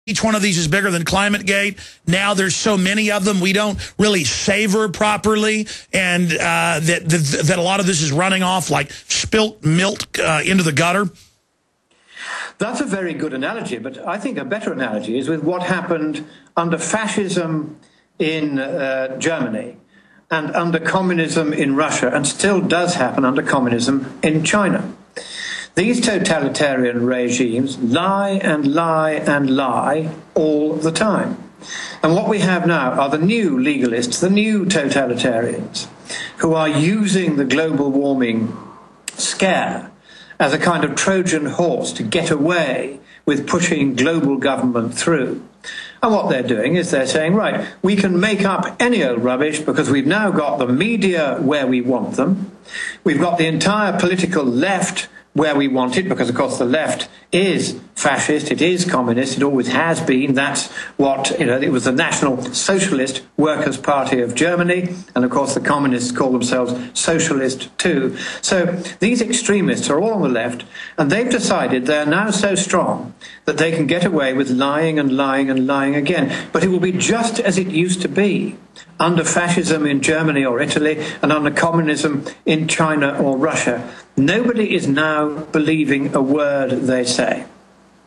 Each one of these is bigger than ClimateGate. Now there's so many of them, we don't really savor properly, and that a lot of this is running off like spilt milk into the gutter. That's a very good analogy, but I think a better analogy is with what happened under fascism in Germany and under communism in Russia, and still does happen under communism in China. These totalitarian regimes lie and lie and lie all the time. And what we have now are the new legalists, the new totalitarians, who are using the global warming scare as a kind of Trojan horse to get away with pushing global government through. And what they're doing is they're saying, right, we can make up any old rubbish because we've now got the media where we want them. We've got the entire political left where we want it, because, of course, the left is fascist, it is communist, it always has been. That's what, it was the National Socialist Workers' Party of Germany, and, of course, the communists call themselves socialist too. So these extremists are all on the left, and they've decided they're now so strong that they can get away with lying and lying and lying again. But it will be just as it used to be under fascism in Germany or Italy and under communism in China or Russia. Nobody is now believing a word they say.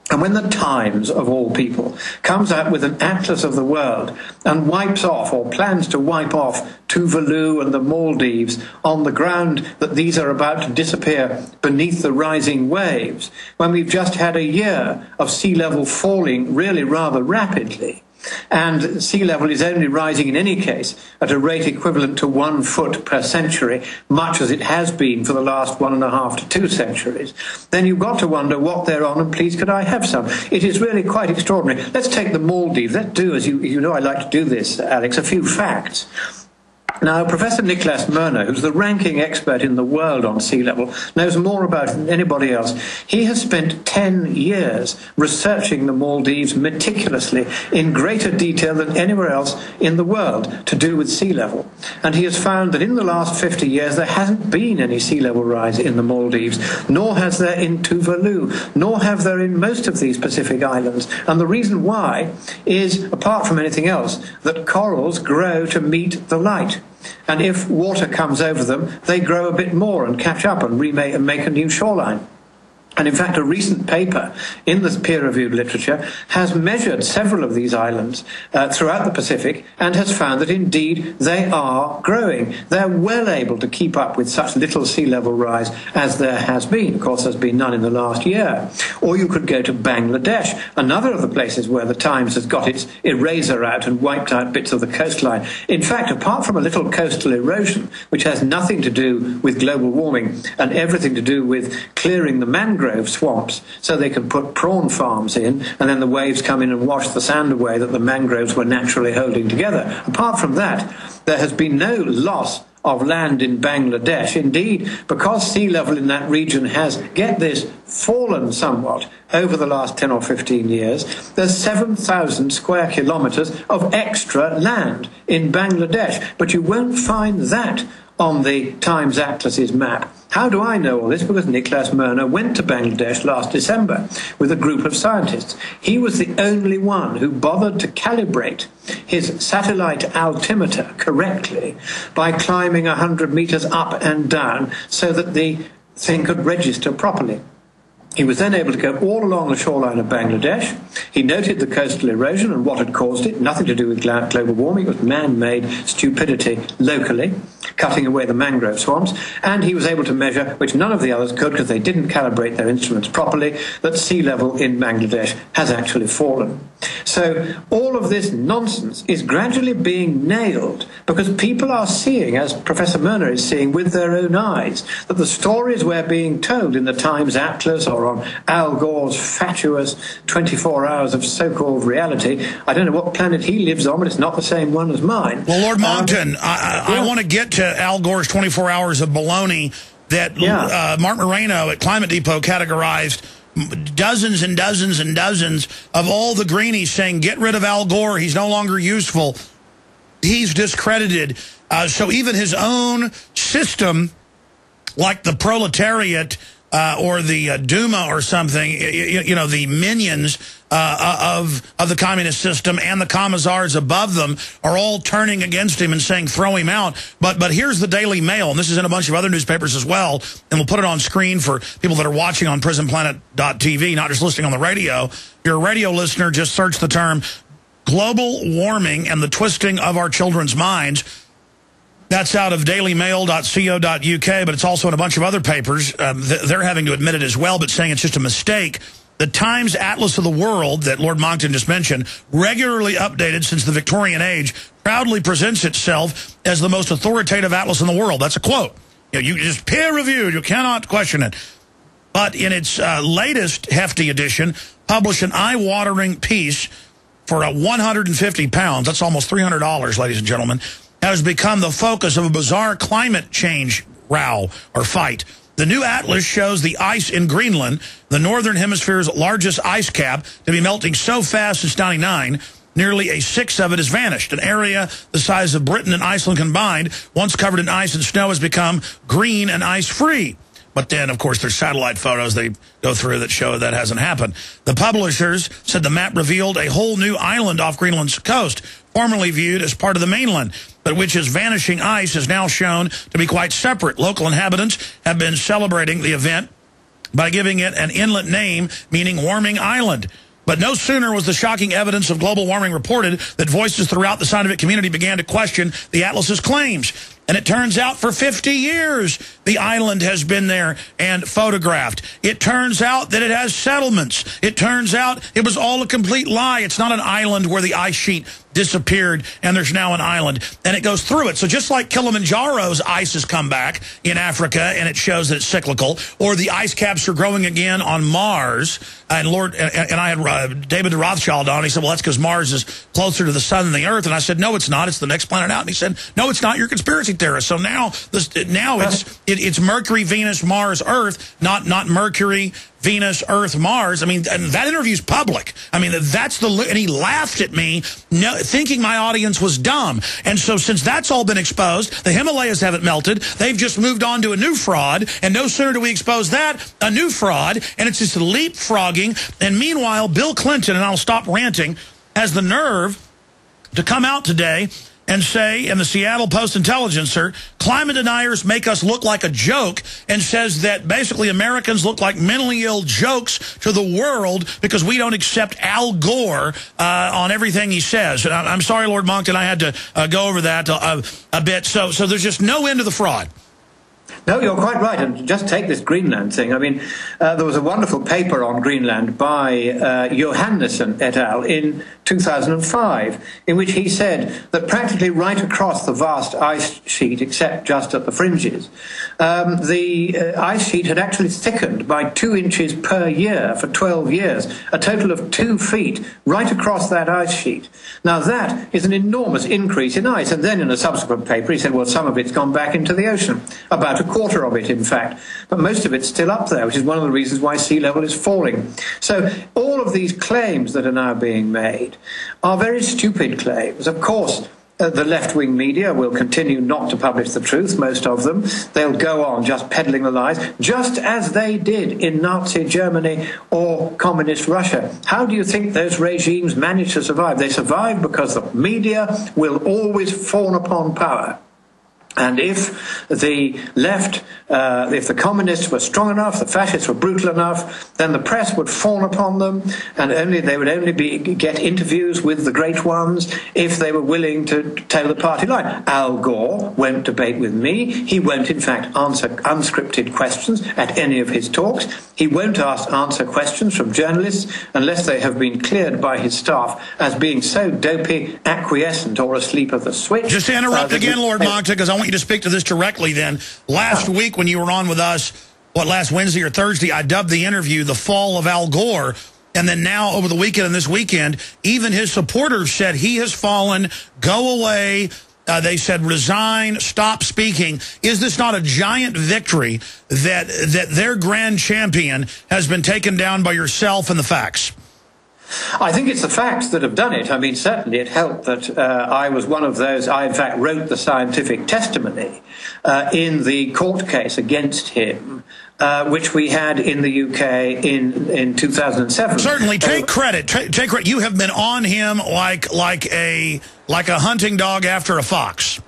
And when the Times, of all people, comes out with an atlas of the world and wipes off or plans to wipe off Tuvalu and the Maldives on the ground that these are about to disappear beneath the rising waves, when we've just had a year of sea level falling really rather rapidly, and sea level is only rising in any case at a rate equivalent to 1 foot per century, much as it has been for the last 1.5 to 2 centuries, then you've got to wonder what they're on, and please could I have some? It is really quite extraordinary. Let's take the Maldives. Let's do, as you know I like to do this, Alex, a few facts. Now, Professor Niklas Mörner, who's the ranking expert in the world on sea level, knows more about it than anybody else. He has spent 10 years researching the Maldives meticulously in greater detail than anywhere else in the world to do with sea level. And he has found that in the last 50 years there hasn't been any sea level rise in the Maldives, nor has there in Tuvalu, nor have there in most of these Pacific islands. And the reason why is, apart from anything else, that corals grow to meet the light. And if water comes over them, they grow a bit more and catch up and remake and make a new shoreline. And in fact, a recent paper in the peer-reviewed literature has measured several of these islands throughout the Pacific and has found that indeed they are growing. They're well able to keep up with such little sea level rise as there has been. Of course, there's been none in the last year. Or you could go to Bangladesh, another of the places where the Times has got its eraser out and wiped out bits of the coastline. In fact, apart from a little coastal erosion, which has nothing to do with global warming and everything to do with clearing the mangrove swamps so they can put prawn farms in, and then the waves come in and wash the sand away that the mangroves were naturally holding together. Apart from that, there has been no loss of land in Bangladesh. Indeed, because sea level in that region has, get this, fallen somewhat over the last 10 or 15 years, there's 7,000 square kilometres of extra land in Bangladesh. But you won't find that on the Times Atlas's map. How do I know all this? Because Niklas Mörner went to Bangladesh last December with a group of scientists. He was the only one who bothered to calibrate his satellite altimeter correctly by climbing 100 meters up and down so that the thing could register properly. He was then able to go all along the shoreline of Bangladesh. He noted the coastal erosion and what had caused it. Nothing to do with global warming. It was man-made stupidity locally, cutting away the mangrove swamps. And he was able to measure, which none of the others could because they didn't calibrate their instruments properly, that sea level in Bangladesh has actually fallen. So all of this nonsense is gradually being nailed because people are seeing, as Professor Mörner is seeing with their own eyes, that the stories we're being told in the Times Atlas or on Al Gore's fatuous 24 hours of so-called reality. I don't know what planet he lives on, but it's not the same one as mine. Well, Lord Monckton, I want to get to Al Gore's 24 hours of baloney that Mark Moreno at Climate Depot categorized dozens and dozens and dozens of all the greenies saying, get rid of Al Gore, he's no longer useful. He's discredited. So even his own system, like the proletariat, or the Duma or something, you know, the minions of the communist system and the commissars above them are all turning against him and saying throw him out. But here's the Daily Mail, and this is in a bunch of other newspapers as well, and we'll put it on screen for people that are watching on prisonplanet.tv, not just listening on the radio. If you're a radio listener, just search the term global warming and the twisting of our children's minds. That's out of dailymail.co.uk, but it's also in a bunch of other papers. They're having to admit it as well, but saying it's just a mistake. The Times Atlas of the World that Lord Monckton just mentioned, regularly updated since the Victorian age, proudly presents itself as the most authoritative atlas in the world. That's a quote. You know, you just peer-reviewed. You cannot question it. But in its latest hefty edition, published an eye-watering piece for 150 pounds. That's almost $300, ladies and gentlemen. Has become the focus of a bizarre climate change row or fight. The new atlas shows the ice in Greenland, the northern hemisphere's largest ice cap, to be melting so fast since '99, nearly a sixth of it has vanished. An area the size of Britain and Iceland combined, once covered in ice and snow, has become green and ice-free. But then, of course, there's satellite photos they go through that show that hasn't happened. The publishers said the map revealed a whole new island off Greenland's coast, formerly viewed as part of the mainland, but which is vanishing ice is now shown to be quite separate. Local inhabitants have been celebrating the event by giving it an inlet name, meaning warming island. But no sooner was the shocking evidence of global warming reported that voices throughout the scientific community began to question the atlas's claims. And it turns out for 50 years, the island has been there and photographed. It turns out that it has settlements. It turns out it was all a complete lie. It's not an island where the ice sheet disappeared and there's now an island. And it goes through it. So just like Kilimanjaro's ice has come back in Africa and it shows that it's cyclical, or the ice caps are growing again on Mars, and I had David Rothschild on. He said, well, that's because Mars is closer to the sun than the Earth. And I said, no, it's not. It's the next planet out. And he said, no, it's not. You're a conspiracy theorist. So now it's Mercury, Venus, Mars, Earth, not Mercury, Venus, Earth, Mars. I mean, and that interview's public. I mean, that's and he laughed at me, thinking my audience was dumb. And so since that's all been exposed, the Himalayas haven't melted. They've just moved on to a new fraud. And no sooner do we expose that, a new fraud, and it's just leapfrogging. And meanwhile, Bill Clinton, and I'll stop ranting, has the nerve to come out today and say in the Seattle Post-Intelligencer, climate deniers make us look like a joke, and says that basically Americans look like mentally ill jokes to the world because we don't accept Al Gore on everything he says. And I'm sorry, Lord Monckton, I had to go over that a bit. So there's just no end to the fraud. No, you're quite right. And just take this Greenland thing. I mean, there was a wonderful paper on Greenland by Johannesson et al. In 2005, in which he said that practically right across the vast ice sheet, except just at the fringes, the ice sheet had actually thickened by 2 inches per year for 12 years, a total of 2 feet right across that ice sheet. Now, that is an enormous increase in ice. And then in a subsequent paper, he said, well, some of it's gone back into the ocean, about a quarter of it, in fact, but most of it's still up there, which is one of the reasons why sea level is falling. So all of these claims that are now being made are very stupid claims. Of course, the left-wing media will continue not to publish the truth, most of them. They'll go on just peddling the lies, just as they did in Nazi Germany or communist Russia. How do you think those regimes managed to survive? They survived because the media will always fawn upon power. And if the left, if the communists were strong enough, the fascists were brutal enough, then the press would fawn upon them, and they would only get interviews with the great ones if they were willing to tell the party line. Al Gore won't debate with me. He won't, in fact, answer unscripted questions at any of his talks. He won't answer questions from journalists unless they have been cleared by his staff as being so dopey, acquiescent, or asleep at the switch. Just to interrupt again, Lord Monckton, because I want you to speak to this directly then. Last week when you were on with us, last Wednesday or Thursday, I dubbed the interview The Fall of Al Gore. And then now over the weekend and this weekend, even his supporters said he has fallen, go away. They said resign, stop speaking. Is this not a giant victory that their grand champion has been taken down by yourself and the facts? I think it's the facts that have done it. I mean, certainly it helped that I was one of those. I, in fact, wrote the scientific testimony in the court case against him which we had in the UK in 2007. Certainly, take credit. Take credit. You have been on him like a hunting dog after a fox.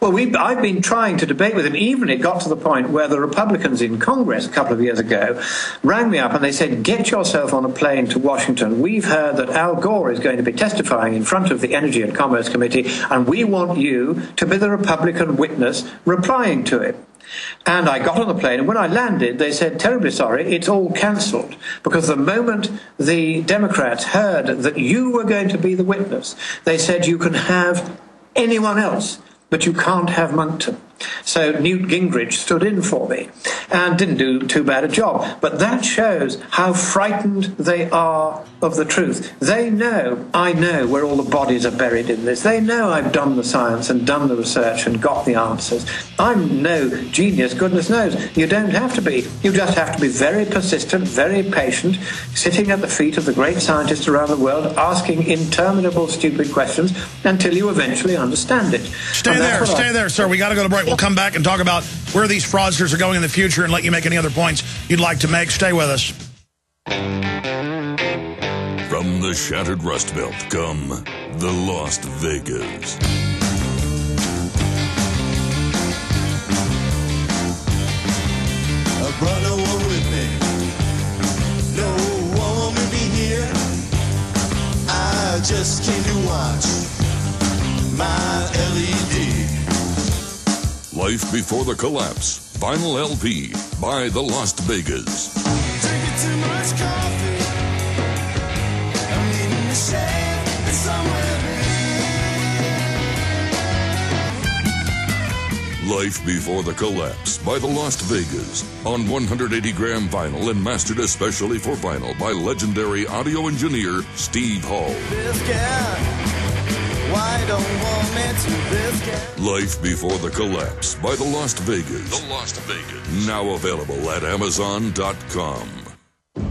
Well, I've been trying to debate with him. Even it got to the point where the Republicans in Congress a couple of years ago rang me up and they said, get yourself on a plane to Washington. We've heard that Al Gore is going to be testifying in front of the Energy and Commerce Committee, and we want you to be the Republican witness replying to it. And I got on the plane, and when I landed, they said, terribly sorry, it's all cancelled. Because the moment the Democrats heard that you were going to be the witness, they said you can have anyone else, but you can't have Monckton. So Newt Gingrich stood in for me and didn't do too bad a job. But that shows how frightened they are of the truth. They know, I know, where all the bodies are buried in this. They know I've done the science and done the research and got the answers. I'm no genius, goodness knows. You don't have to be. You just have to be very persistent, very patient, sitting at the feet of the great scientists around the world, asking interminable stupid questions until you eventually understand it. Stay there, sir. We got to go to break. We'll come back and talk about where these fraudsters are going in the future and let you make any other points you'd like to make. Stay with us. From the shattered Rust Belt come the Las Vegas. I brought no one with me. No one will be here. I just came to watch my LED. Life Before the Collapse, vinyl LP by the Las Vegas. Drinking too much coffee. I'm eating the shade and somewhere there. Life Before the Collapse by the Las Vegas on 180-gram vinyl and mastered especially for vinyl by legendary audio engineer Steve Hall. This guy. Why don't want me to this guy? Life Before the Collapse by the Las Vegas. The Las Vegas. Now available at Amazon.com.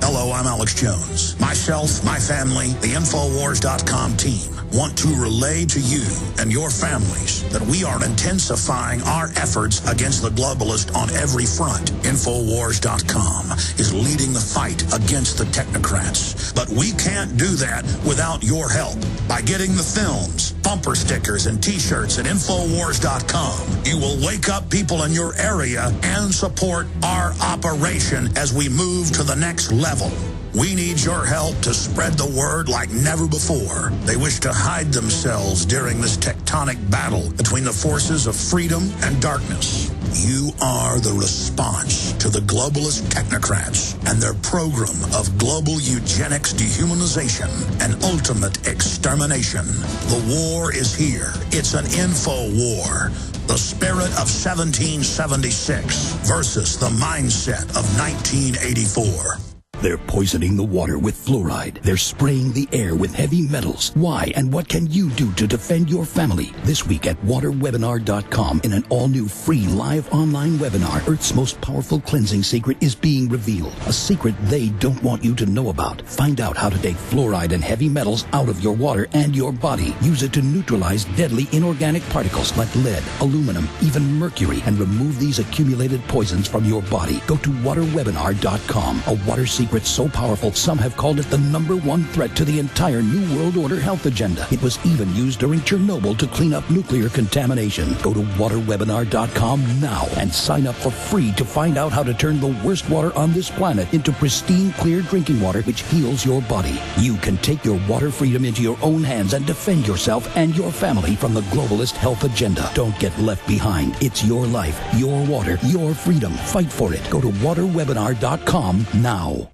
Hello, I'm Alex Jones. Myself, my family, the Infowars.com team want to relay to you and your families that we are intensifying our efforts against the globalists on every front. Infowars.com is leading the fight against the technocrats. But we can't do that without your help. By getting the films, bumper stickers, and T-shirts at Infowars.com, you will wake up people in your area and support our operation as we move to the next level. We need your help to spread the word like never before. They wish to hide themselves during this tectonic battle between the forces of freedom and darkness. You are the response to the globalist technocrats and their program of global eugenics, dehumanization, and ultimate extermination. The war is here. It's an info war. The spirit of 1776 versus the mindset of 1984. They're poisoning the water with fluoride. They're spraying the air with heavy metals. Why and what can you do to defend your family? This week at waterwebinar.com, in an all-new free live online webinar, Earth's most powerful cleansing secret is being revealed. A secret they don't want you to know about. Find out how to take fluoride and heavy metals out of your water and your body. Use it to neutralize deadly inorganic particles like lead, aluminum, even mercury, and remove these accumulated poisons from your body. Go to waterwebinar.com. A water secret so powerful, some have called it the #1 threat to the entire New World Order health agenda. It was even used during Chernobyl to clean up nuclear contamination. Go to waterwebinar.com now and sign up for free to find out how to turn the worst water on this planet into pristine, clear drinking water which heals your body. You can take your water freedom into your own hands and defend yourself and your family from the globalist health agenda. Don't get left behind. It's your life, your water, your freedom. Fight for it. Go to waterwebinar.com now.